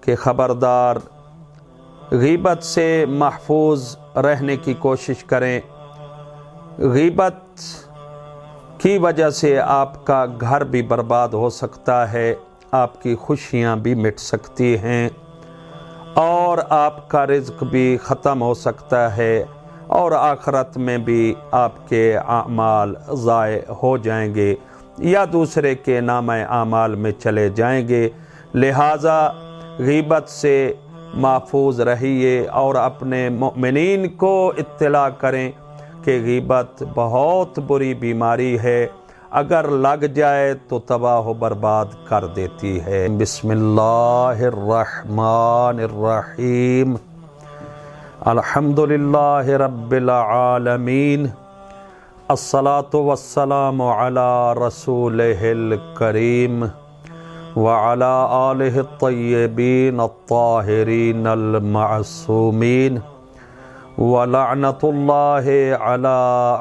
کہ خبردار غیبت سے محفوظ رہنے کی کوشش کریں۔ غیبت کی وجہ سے آپ کا گھر بھی برباد ہو سکتا ہے، آپ کی خوشیاں بھی مٹ سکتی ہیں، اور آپ کا رزق بھی ختم ہو سکتا ہے، اور آخرت میں بھی آپ کے اعمال ضائع ہو جائیں گے یا دوسرے کے نامہ اعمال میں چلے جائیں گے۔ لہٰذا غیبت سے محفوظ رہیے اور اپنے مومنین کو اطلاع کریں کہ غیبت بہت بری بیماری ہے، اگر لگ جائے تو تباہ و برباد کر دیتی ہے۔ بسم اللہ الرحمن الرحیم۔ الحمدللہ رب العالمین، الصلاة والسلام علی رسولہ الکریم وعلی آلہ الطیبین الطاہرین المعصومین، ولعنۃ اللہ علی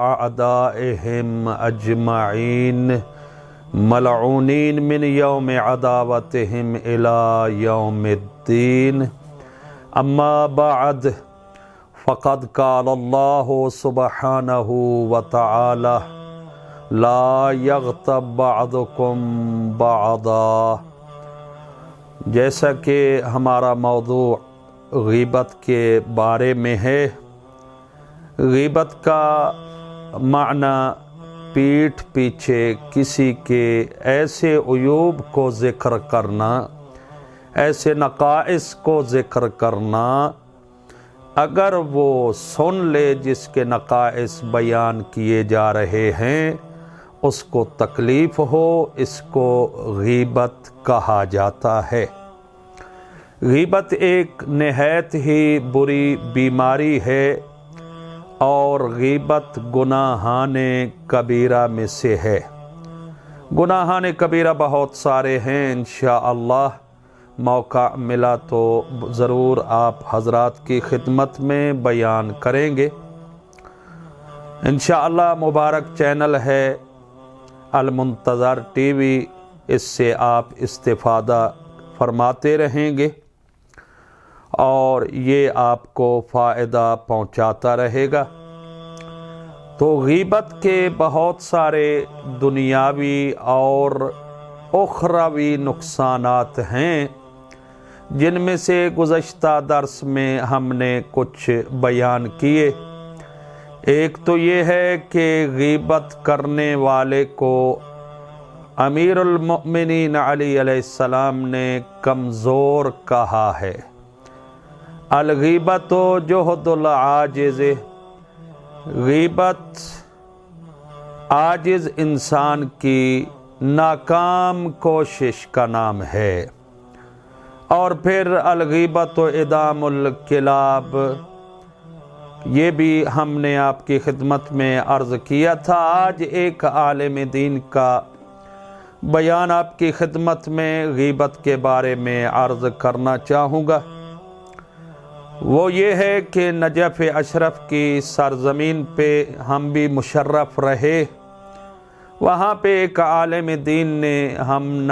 اعدائہم اجمعین، ملعونین من یوم عداوتہم الی یوم الدین۔ اما بعد، فقد قال اللہ سبحانہ وتعالی لا یغتب بعضکم بعضا۔ جیسا کہ ہمارا موضوع غیبت کے بارے میں ہے، غیبت کا معنی پیٹھ پیچھے کسی کے ایسے عیوب کو ذکر کرنا، ایسے نقائص کو ذکر کرنا، اگر وہ سن لے جس کے نقائص بیان کیے جا رہے ہیں اس کو تکلیف ہو، اس کو غیبت کہا جاتا ہے۔ غیبت ایک نہایت ہی بری بیماری ہے، اور غیبت گناہان کبیرہ میں سے ہے۔ گناہان کبیرہ بہت سارے ہیں، انشاءاللہ موقع ملا تو ضرور آپ حضرات کی خدمت میں بیان کریں گے۔ انشاءاللہ مبارک چینل ہے المنتظر ٹی وی، اس سے آپ استفادہ فرماتے رہیں گے اور یہ آپ کو فائدہ پہنچاتا رہے گا۔ تو غیبت کے بہت سارے دنیاوی اور اخروی نقصانات ہیں، جن میں سے گزشتہ درس میں ہم نے کچھ بیان کیے۔ ایک تو یہ ہے کہ غیبت کرنے والے کو امیر المؤمنین علی علیہ السلام نے کمزور کہا ہے۔ الغیبت جہد العاجز، غیبت عاجز انسان کی ناکام کوشش کا نام ہے۔ اور پھر الغیبت ادام الکلاب، یہ بھی ہم نے آپ کی خدمت میں عرض کیا تھا۔ آج ایک عالم دین کا بیان آپ کی خدمت میں غیبت کے بارے میں عرض کرنا چاہوں گا۔ وہ یہ ہے کہ نجف اشرف کی سرزمین پہ ہم بھی مشرف رہے، وہاں پہ ایک عالم دین نے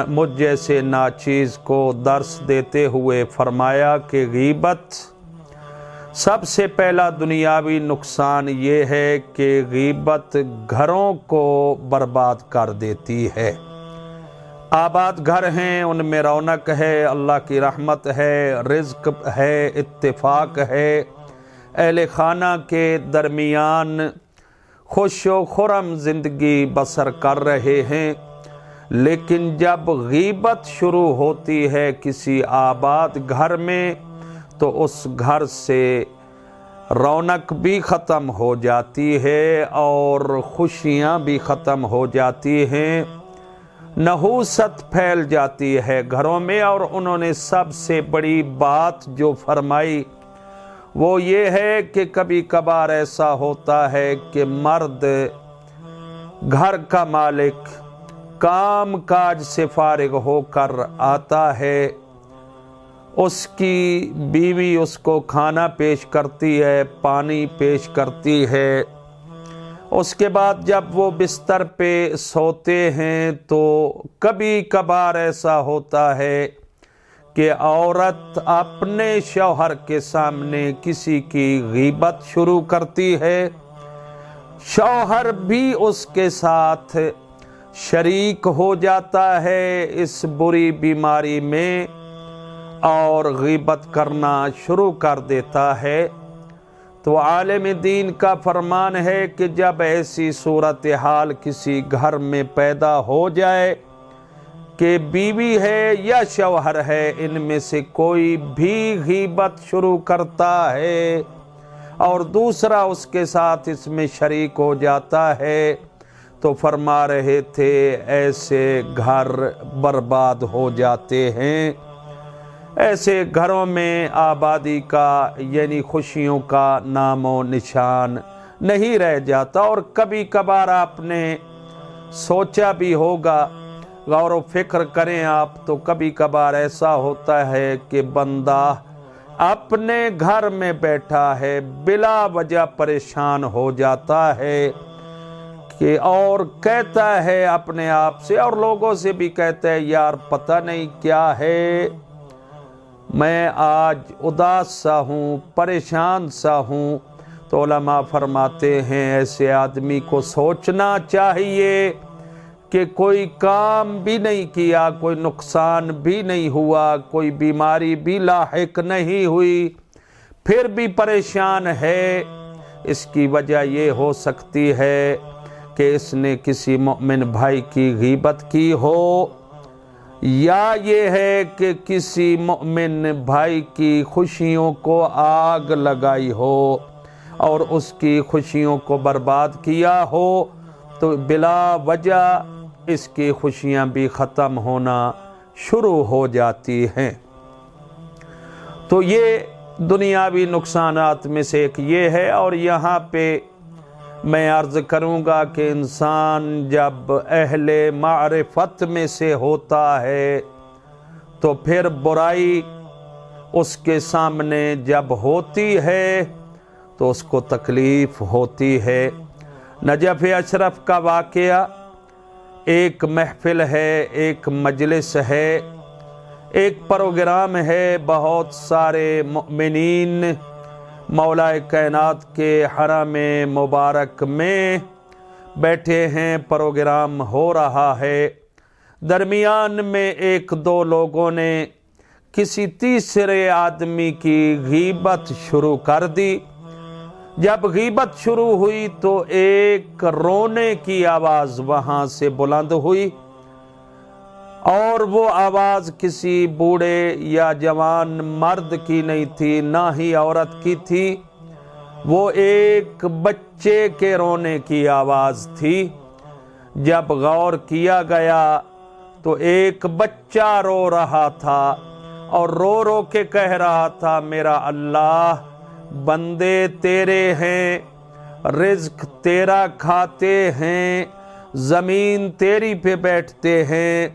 مجھ جیسے ناچیز کو درس دیتے ہوئے فرمایا کہ غیبت سب سے پہلا دنیاوی نقصان یہ ہے کہ غیبت گھروں کو برباد کر دیتی ہے۔ آباد گھر ہیں، ان میں رونق ہے، اللہ کی رحمت ہے، رزق ہے، اتفاق ہے، اہل خانہ کے درمیان خوش و خرم زندگی بسر کر رہے ہیں، لیکن جب غیبت شروع ہوتی ہے کسی آباد گھر میں تو اس گھر سے رونق بھی ختم ہو جاتی ہے اور خوشیاں بھی ختم ہو جاتی ہیں، نحوست پھیل جاتی ہے گھروں میں۔ اور انہوں نے سب سے بڑی بات جو فرمائی وہ یہ ہے کہ کبھی کبھار ایسا ہوتا ہے کہ مرد گھر کا مالک کام کاج سے فارغ ہو کر آتا ہے، اس کی بیوی اس کو کھانا پیش کرتی ہے، پانی پیش کرتی ہے، اس کے بعد جب وہ بستر پہ سوتے ہیں تو کبھی کبھار ایسا ہوتا ہے کہ عورت اپنے شوہر کے سامنے کسی کی غیبت شروع کرتی ہے، شوہر بھی اس کے ساتھ شریک ہو جاتا ہے اس بری بیماری میں اور غیبت کرنا شروع کر دیتا ہے، تو عالم دین کا فرمان ہے کہ جب ایسی صورتحال کسی گھر میں پیدا ہو جائے کہ بیوی ہے یا شوہر ہے، ان میں سے کوئی بھی غیبت شروع کرتا ہے اور دوسرا اس کے ساتھ اس میں شریک ہو جاتا ہے، تو فرما رہے تھے ایسے گھر برباد ہو جاتے ہیں، ایسے گھروں میں آبادی کا یعنی خوشیوں کا نام و نشان نہیں رہ جاتا۔ اور کبھی کبھار آپ نے سوچا بھی ہوگا، غور و فکر کریں آپ، تو کبھی کبھار ایسا ہوتا ہے کہ بندہ اپنے گھر میں بیٹھا ہے بلا وجہ پریشان ہو جاتا ہے کہ اور کہتا ہے اپنے آپ سے اور لوگوں سے بھی کہتا ہے یار پتہ نہیں کیا ہے، میں آج اداس سا ہوں، پریشان سا ہوں۔ تو علماء فرماتے ہیں ایسے آدمی کو سوچنا چاہیے کہ کوئی کام بھی نہیں کیا، کوئی نقصان بھی نہیں ہوا، کوئی بیماری بھی لاحق نہیں ہوئی، پھر بھی پریشان ہے۔ اس کی وجہ یہ ہو سکتی ہے کہ اس نے کسی مومن بھائی کی غیبت کی ہو، یا یہ ہے کہ کسی مومن بھائی کی خوشیوں کو آگ لگائی ہو اور اس کی خوشیوں کو برباد کیا ہو، تو بلا وجہ اس کی خوشیاں بھی ختم ہونا شروع ہو جاتی ہیں۔ تو یہ دنیاوی نقصانات میں سے ایک یہ ہے۔ اور یہاں پہ میں عرض کروں گا کہ انسان جب اہل معرفت میں سے ہوتا ہے تو پھر برائی اس کے سامنے جب ہوتی ہے تو اس کو تکلیف ہوتی ہے۔ نجف اشرف کا واقعہ ایک محفل ہے، ایک مجلس ہے، ایک پروگرام ہے، بہت سارے مؤمنین مولا کائنات کے حرم مبارک میں بیٹھے ہیں، پروگرام ہو رہا ہے۔ درمیان میں ایک دو لوگوں نے کسی تیسرے آدمی کی غیبت شروع کر دی۔ جب غیبت شروع ہوئی تو ایک رونے کی آواز وہاں سے بلند ہوئی، اور وہ آواز کسی بوڑھے یا جوان مرد کی نہیں تھی، نہ ہی عورت کی تھی، وہ ایک بچے کے رونے کی آواز تھی۔ جب غور کیا گیا تو ایک بچہ رو رہا تھا اور رو رو کے کہہ رہا تھا میرا اللہ، بندے تیرے ہیں، رزق تیرا کھاتے ہیں، زمین تیری پہ بیٹھتے ہیں،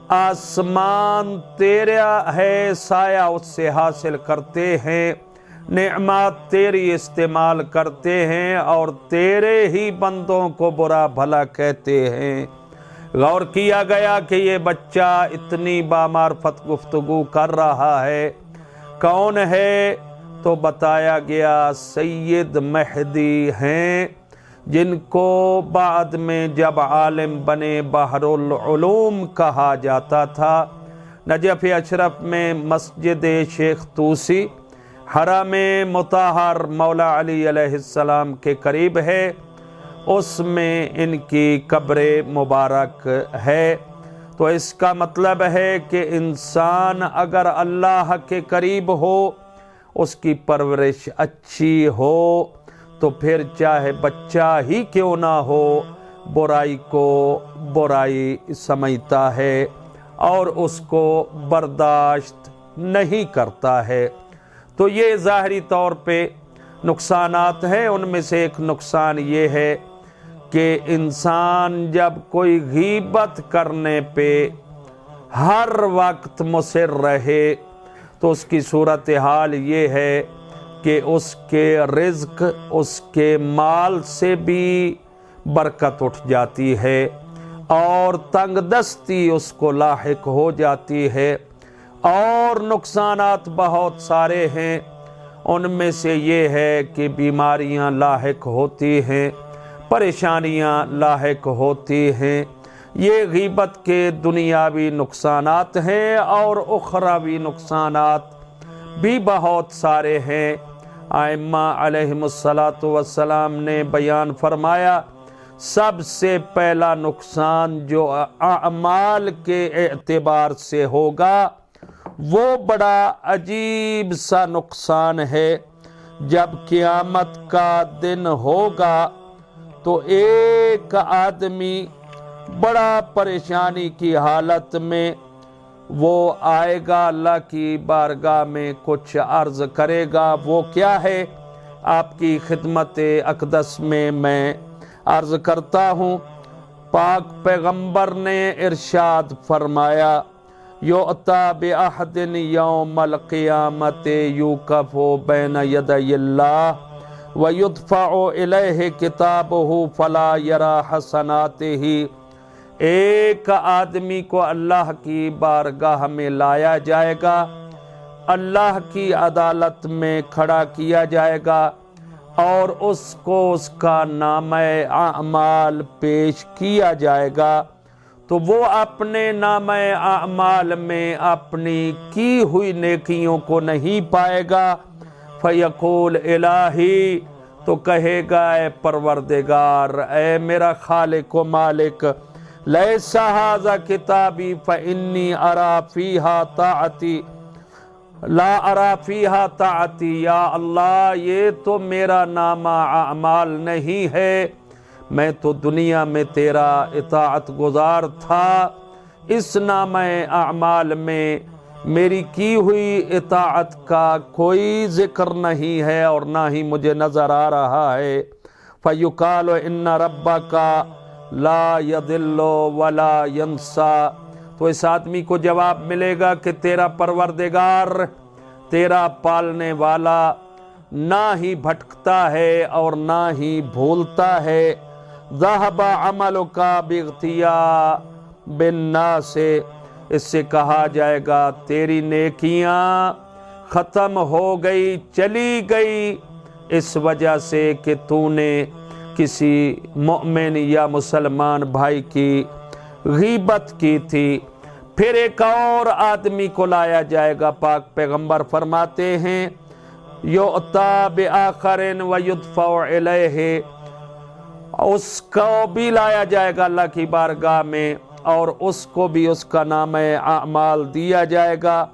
آسمان تیرا ہے، سایہ اس سے حاصل کرتے ہیں، نعمات تیری استعمال کرتے ہیں اور تیرے ہی بندوں کو برا بھلا کہتے ہیں۔ غور کیا گیا کہ یہ بچہ اتنی بامعرفت گفتگو کر رہا ہے، کون ہے؟ تو بتایا گیا سید مہدی ہیں، جن کو بعد میں جب عالم بنے بحر العلوم کہا جاتا تھا۔ نجف اشرف میں مسجد شیخ طوسی حرم مطہر مولا علی علیہ السلام کے قریب ہے، اس میں ان کی قبر مبارک ہے۔ تو اس کا مطلب ہے کہ انسان اگر اللہ کے قریب ہو، اس کی پرورش اچھی ہو، تو پھر چاہے بچہ ہی کیوں نہ ہو، برائی کو برائی سمجھتا ہے اور اس کو برداشت نہیں کرتا ہے۔ تو یہ ظاہری طور پہ نقصانات ہیں۔ ان میں سے ایک نقصان یہ ہے کہ انسان جب کوئی غیبت کرنے پہ ہر وقت مصر رہے تو اس کی صورتحال یہ ہے کہ اس کے رزق، اس کے مال سے بھی برکت اٹھ جاتی ہے اور تنگ دستی اس کو لاحق ہو جاتی ہے، اور نقصانات بہت سارے ہیں، ان میں سے یہ ہے کہ بیماریاں لاحق ہوتی ہیں، پریشانیاں لاحق ہوتی ہیں۔ یہ غیبت کے دنیاوی نقصانات ہیں اور اخروی نقصانات بھی بہت سارے ہیں۔ ائمہ علیہم السلام نے بیان فرمایا، سب سے پہلا نقصان جو اعمال کے اعتبار سے ہوگا وہ بڑا عجیب سا نقصان ہے۔ جب قیامت کا دن ہوگا تو ایک آدمی بڑا پریشانی کی حالت میں وہ آئے گا، اللہ کی بارگاہ میں کچھ عرض کرے گا۔ وہ کیا ہے؟ آپ کی خدمت اقدس میں عرض کرتا ہوں، پاک پیغمبر نے ارشاد فرمایا، یؤتی بأحد یوم القیامت یوقف بین یدی اللہ ویدفع الیہ کتابہ فلا یری حسناتہ۔ ایک آدمی کو اللہ کی بارگاہ میں لایا جائے گا، اللہ کی عدالت میں کھڑا کیا جائے گا اور اس کو اس کا نامہ اعمال پیش کیا جائے گا، تو وہ اپنے نامہ اعمال میں اپنی کی ہوئی نیکیوں کو نہیں پائے گا۔ فیقول الہی، تو کہے گا اے پروردگار، اے میرا خالق و مالک، لیس ھذا کتابی فانی اری فیہا طاعتی لا اری فیہا طاعتی۔ یا اللہ، یہ تو میرا نامہ اعمال نہیں ہے، میں تو دنیا میں تیرا اطاعت گزار تھا، اس نامہ اعمال میں میری کی ہوئی اطاعت کا کوئی ذکر نہیں ہے اور نہ ہی مجھے نظر آ رہا ہے۔ فیقال ان ربک لا یضل ولا ینسیٰ۔ تو اس آدمی کو جواب ملے گا کہ تیرا پروردگار، تیرا پالنے والا نہ ہی بھٹکتا ہے اور نہ ہی بھولتا ہے۔ ذہب عملک باغتیاب بالناس، اس سے کہا جائے گا تیری نیکیاں ختم ہو گئی، چلی گئی، اس وجہ سے کہ تو نے کسی مومن یا مسلمان بھائی کی غیبت کی تھی۔ پھر ایک اور آدمی کو لایا جائے گا، پاک پیغمبر فرماتے ہیں، یؤتی بآخر ویدفع الیہ، اس کو بھی لایا جائے گا اللہ کی بارگاہ میں اور اس کو بھی اس کا نامہ اعمال دیا جائے گا۔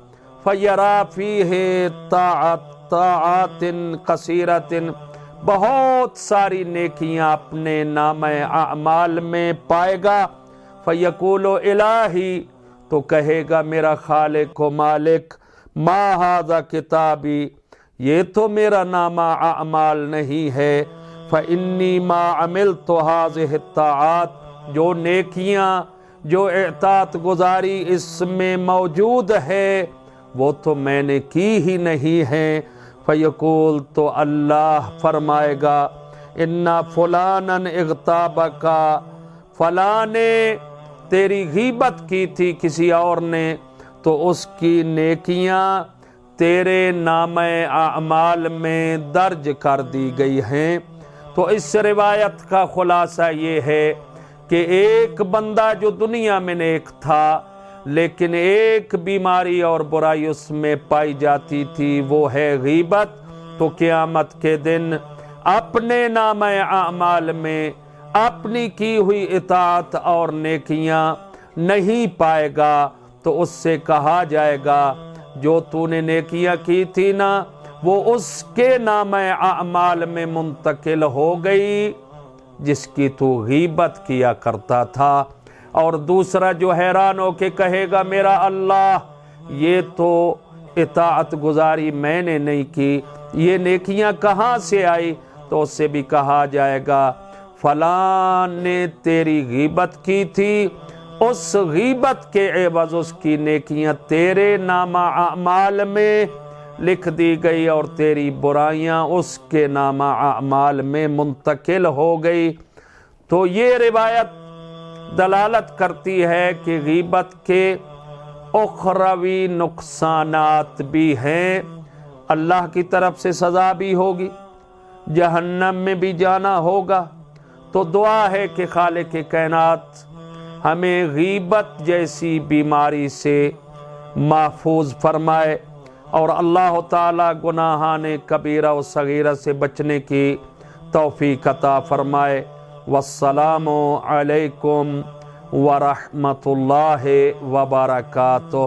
فیری فیہ طاعات کثیرۃ، بہت ساری نیکیاں اپنے نامہ اعمال میں پائے گا۔ فیقول الہی، تو کہے گا میرا خالق و مالک، ما ھذا کتابی، یہ تو میرا نامہ اعمال نہیں ہے۔ فانی ما عملت ھذہ الطاعات، جو نیکیاں، جو اطاعت گزاری اس میں موجود ہے وہ تو میں نے کی ہی نہیں ہے۔ فیقول، تو اللہ فرمائے گا، ان فلانا اغتابک، فلاں نے تیری غیبت کی تھی کسی اور نے، تو اس کی نیکیاں تیرے نامہ اعمال میں درج کر دی گئی ہیں۔ تو اس روایت کا خلاصہ یہ ہے کہ ایک بندہ جو دنیا میں نیک تھا لیکن ایک بیماری اور برائی اس میں پائی جاتی تھی، وہ ہے غیبت، تو قیامت کے دن اپنے نامہ اعمال میں اپنی کی ہوئی اطاعت اور نیکیاں نہیں پائے گا، تو اس سے کہا جائے گا جو تو نے نیکیاں کی تھی نا، وہ اس کے نامہ اعمال میں منتقل ہو گئی جس کی تو غیبت کیا کرتا تھا۔ اور دوسرا جو حیران ہو کے کہے گا، میرا اللہ، یہ تو اطاعت گزاری میں نے نہیں کی، یہ نیکیاں کہاں سے آئی؟ تو اس سے بھی کہا جائے گا فلاں نے تیری غیبت کی تھی، اس غیبت کے عوض اس کی نیکیاں تیرے نامہ اعمال میں لکھ دی گئی اور تیری برائیاں اس کے نامہ اعمال میں منتقل ہو گئی۔ تو یہ روایت دلالت کرتی ہے کہ غیبت کے اخروی نقصانات بھی ہیں، اللہ کی طرف سے سزا بھی ہوگی، جہنم میں بھی جانا ہوگا۔ تو دعا ہے کہ خالق کائنات ہمیں غیبت جیسی بیماری سے محفوظ فرمائے، اور اللہ تعالی گناہان کبیرہ و صغیرہ سے بچنے کی توفیق عطا فرمائے۔ والسلام علیکم ورحمۃ اللہ وبرکاتہ۔